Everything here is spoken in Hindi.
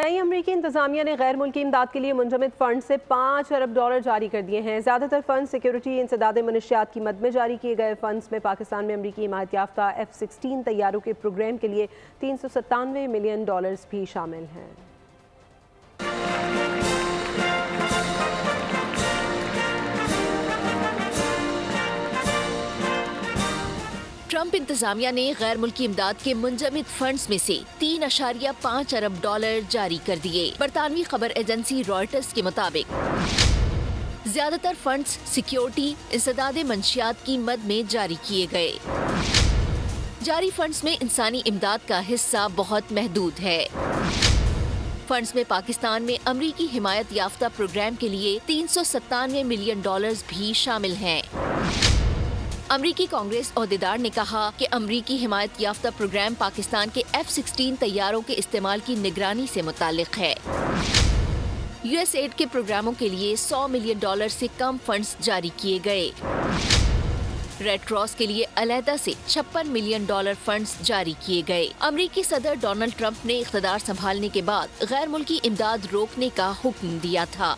नई अमरीकी इंतजामिया ने गैर मुल्की इमदाद के लिए मुंजमद फंड से $5 अरब जारी कर दिए हैं। ज़्यादातर फंड सिक्योरिटी इंसदाद मनशियात की मद में जारी किए गए फंड्स में पाकिस्तान में अमरीकी हिमायत याफ्ता F-16 तैयारों के प्रोग्राम के लिए $397 मिलियन भी शामिल हैं। ट्रंप इंतजामिया ने गैर मुल्की इमदाद के मुंजमद फंड्स में से $3.5 अरब जारी कर दिए। बरतानवी खबर एजेंसी रॉयटर्स के मुताबिक ज्यादातर फंड्स सिक्योरिटी इंसदाद मंशियात की मद में जारी किए गए। जारी फंड्स में इंसानी इमदाद का हिस्सा बहुत महदूद है। फंड्स में पाकिस्तान में अमरीकी हिमायत याफ्ता प्रोग्राम के लिए $397 मिलियन भी शामिल हैं। अमरीकी कांग्रेस ओहदेदार ने कहा कि अमरीकी हिमायत याफ्ता प्रोग्राम पाकिस्तान के F-16 तैयारों के इस्तेमाल की निगरानी से मुताल्लिक है। USAID के प्रोग्रामों के लिए $100 मिलियन से कम फंड्स जारी किए गए। रेड क्रॉस के लिए अलहदा से $56 मिलियन फंड्स जारी किए गए। अमरीकी सदर डोनाल्ड ट्रंप ने इख्तिदार संभालने के बाद गैर मुल्की इमदाद रोकने का हुक्म दिया था।